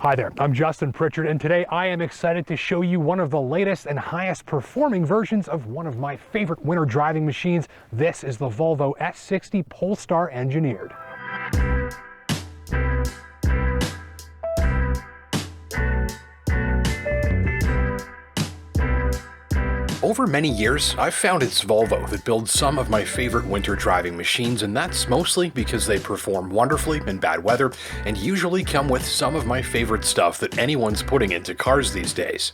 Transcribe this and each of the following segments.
Hi there, I'm Justin Pritchard, and today I am excited to show you one of the latest and highest performing versions of one of my favorite winter driving machines. This is the Volvo S60 Polestar Engineered. Over many years, I've found it's Volvo that builds some of my favorite winter driving machines, and that's mostly because they perform wonderfully in bad weather and usually come with some of my favorite stuff that anyone's putting into cars these days.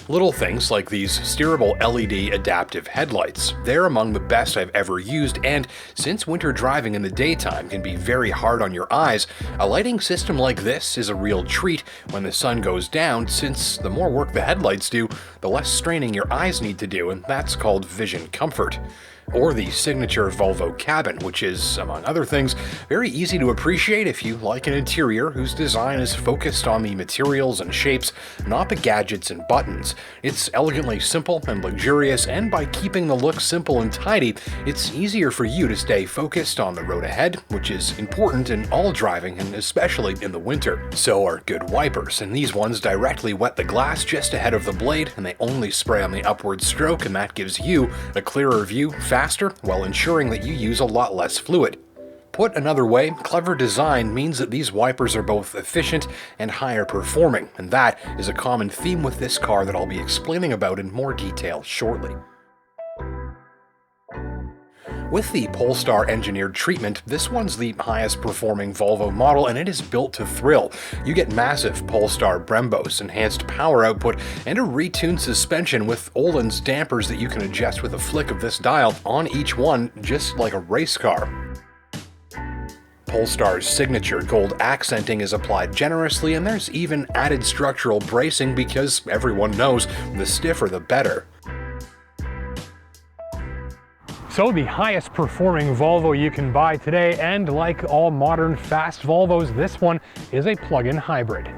Little things like these steerable LED adaptive headlights. They're among the best I've ever used, and since winter driving in the daytime can be very hard on your eyes, a lighting system like this is a real treat when the sun goes down, since the more work the headlights do, the less straining your eyes need to do, and that's called vision comfort. Or the signature Volvo cabin, which is, among other things, very easy to appreciate if you like an interior whose design is focused on the materials and shapes, not the gadgets and buttons. It's elegantly simple and luxurious, and by keeping the look simple and tidy, it's easier for you to stay focused on the road ahead, which is important in all driving and especially in the winter. So are good wipers, and these ones directly wet the glass just ahead of the blade, and they only spray on the upward stroke, and that gives you a clearer view faster while ensuring that you use a lot less fluid. Put another way, clever design means that these wipers are both efficient and higher performing, and that is a common theme with this car that I'll be explaining about in more detail shortly. With the Polestar Engineered treatment, this one's the highest performing Volvo model, and it is built to thrill. You get massive Polestar Brembos, enhanced power output, and a retuned suspension with Öhlins dampers that you can adjust with a flick of this dial on each one, just like a race car. Polestar's signature gold accenting is applied generously, and there's even added structural bracing because everyone knows the stiffer the better. So the highest performing Volvo you can buy today, and like all modern fast Volvos, this one is a plug-in hybrid.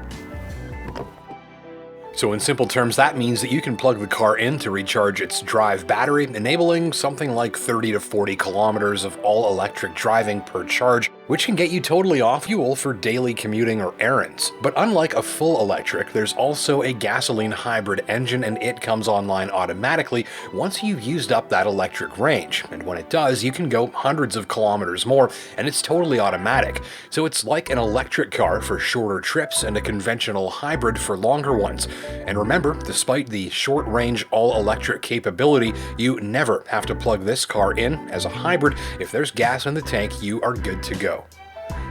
So in simple terms, that means that you can plug the car in to recharge its drive battery, enabling something like 30 to 40 kilometers of all-electric driving per charge, which can get you totally off fuel for daily commuting or errands. But unlike a full electric, there's also a gasoline hybrid engine, and it comes online automatically once you've used up that electric range. And when it does, you can go hundreds of kilometers more, and it's totally automatic. So it's like an electric car for shorter trips and a conventional hybrid for longer ones. And remember, despite the short-range all-electric capability, you never have to plug this car in as a hybrid. If there's gas in the tank, you are good to go.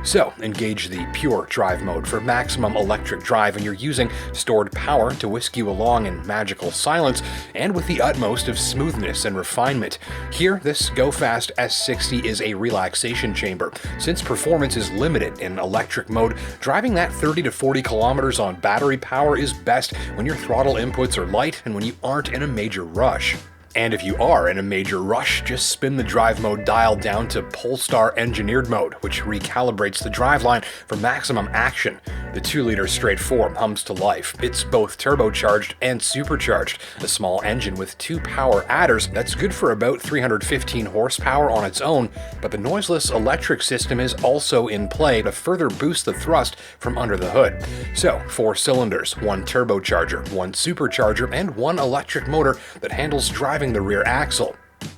So, engage the pure drive mode for maximum electric drive, and you're using stored power to whisk you along in magical silence and with the utmost of smoothness and refinement. Here, this Go Fast S60 is a relaxation chamber. Since performance is limited in electric mode, driving that 30 to 40 kilometers on battery power is best when your throttle inputs are light and when you aren't in a major rush. And if you are in a major rush, just spin the drive mode dial down to Polestar Engineered mode, which recalibrates the driveline for maximum action. The 2-liter straight 4 hums to life. It's both turbocharged and supercharged, a small engine with 2 power adders that's good for about 315 horsepower on its own, but the noiseless electric system is also in play to further boost the thrust from under the hood. So, 4 cylinders, 1 turbocharger, 1 supercharger, and 1 electric motor that handles driving the rear axle.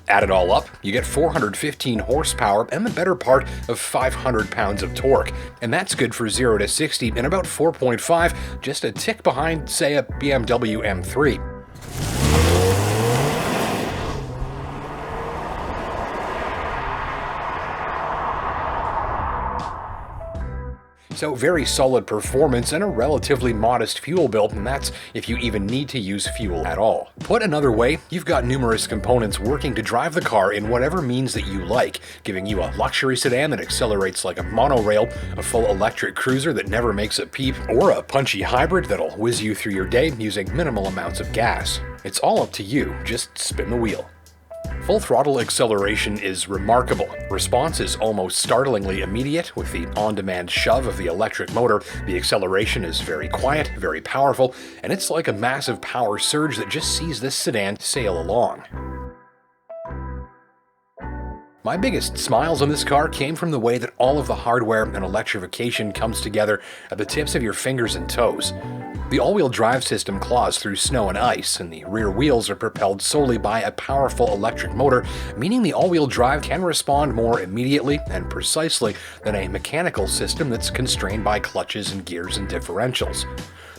Add it all up, you get 415 horsepower and the better part of 500 pounds of torque. And that's good for 0 to 60 in about 4.5, just a tick behind, say, a BMW M3. So very solid performance and a relatively modest fuel bill, and that's if you even need to use fuel at all. Put another way, you've got numerous components working to drive the car in whatever means that you like, giving you a luxury sedan that accelerates like a monorail, a full electric cruiser that never makes a peep, or a punchy hybrid that'll whiz you through your day using minimal amounts of gas. It's all up to you, just spin the wheel. Full throttle acceleration is remarkable. Response is almost startlingly immediate with the on-demand shove of the electric motor. The acceleration is very quiet, very powerful, and it's like a massive power surge that just sees this sedan sail along. My biggest smiles on this car came from the way that all of the hardware and electrification comes together at the tips of your fingers and toes. The all-wheel drive system claws through snow and ice, and the rear wheels are propelled solely by a powerful electric motor, meaning the all-wheel drive can respond more immediately and precisely than a mechanical system that's constrained by clutches and gears and differentials.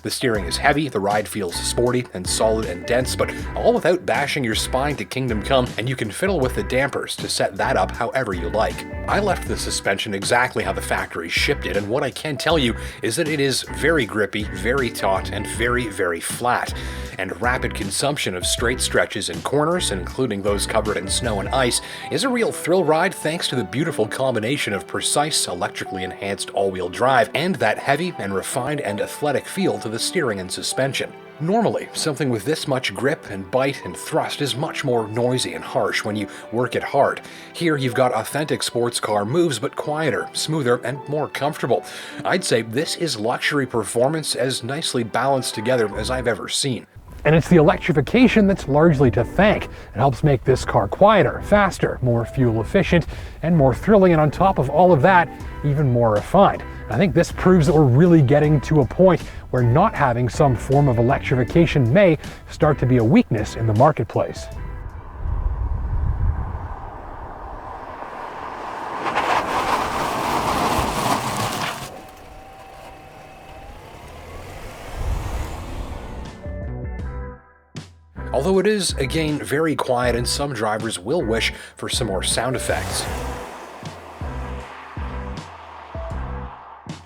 The steering is heavy, the ride feels sporty and solid and dense, but all without bashing your spine to kingdom come, and you can fiddle with the dampers to set that up however you like. I left the suspension exactly how the factory shipped it, and what I can tell you is that it is very grippy, very taut, and very, very flat. And rapid consumption of straight stretches and corners, including those covered in snow and ice, is a real thrill ride thanks to the beautiful combination of precise, electrically enhanced all-wheel drive and that heavy and refined and athletic feel to the steering and suspension. Normally, something with this much grip and bite and thrust is much more noisy and harsh when you work it hard. Here you've got authentic sports car moves, but quieter, smoother, and more comfortable. I'd say this is luxury performance as nicely balanced together as I've ever seen. And it's the electrification that's largely to thank. It helps make this car quieter, faster, more fuel efficient, and more thrilling, and on top of all of that, even more refined. I think this proves that we're really getting to a point where not having some form of electrification may start to be a weakness in the marketplace. Although it is, again, very quiet, and some drivers will wish for some more sound effects.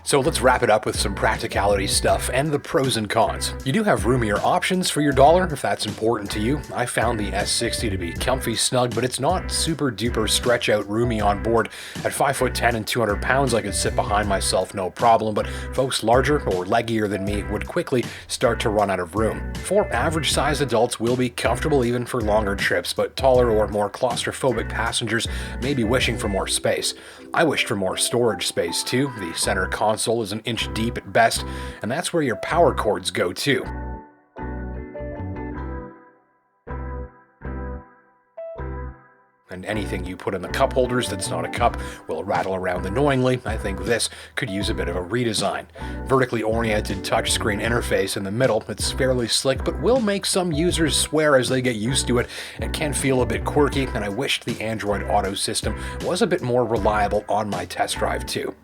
So let's wrap it up with some practicality stuff and the pros and cons. You do have roomier options for your dollar if that's important to you. I found the S60 to be comfy, snug, but it's not super duper stretch out roomy on board. At 5'10" and 200 pounds, I could sit behind myself no problem, but folks larger or leggier than me would quickly start to run out of room. 4 average sized adults will be comfortable even for longer trips, but taller or more claustrophobic passengers may be wishing for more space. I wished for more storage space too. The center console is an inch deep at best, and that's where your power cords go too. And anything you put in the cup holders that's not a cup will rattle around annoyingly. I think this could use a bit of a redesign. Vertically oriented touchscreen interface in the middle, it's fairly slick, but will make some users swear as they get used to it. It can feel a bit quirky, and I wished the Android Auto system was a bit more reliable on my test drive too.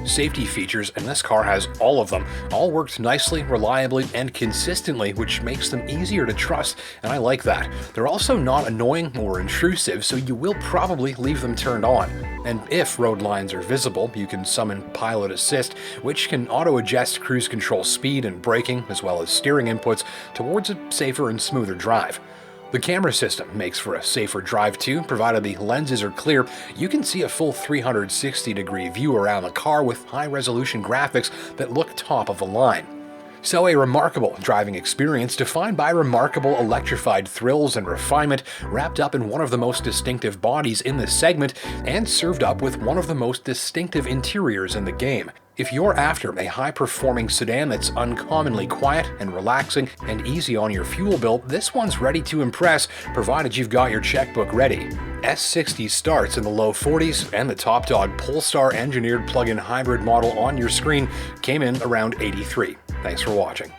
Safety features, and this car has all of them, all worked nicely, reliably, and consistently, which makes them easier to trust, and I like that. They're also not annoying or intrusive, so you will probably leave them turned on. And if road lines are visible, you can summon Pilot Assist, which can auto-adjust cruise control speed and braking, as well as steering inputs, towards a safer and smoother drive. The camera system makes for a safer drive too. Provided the lenses are clear, you can see a full 360-degree view around the car with high-resolution graphics that look top of the line. So a remarkable driving experience defined by remarkable electrified thrills and refinement, wrapped up in one of the most distinctive bodies in this segment and served up with one of the most distinctive interiors in the game. If you're after a high-performing sedan that's uncommonly quiet and relaxing and easy on your fuel bill, this one's ready to impress, provided you've got your checkbook ready. S60 starts in the low 40s, and the top dog Polestar Engineered plug-in hybrid model on your screen came in around 83. Thanks for watching.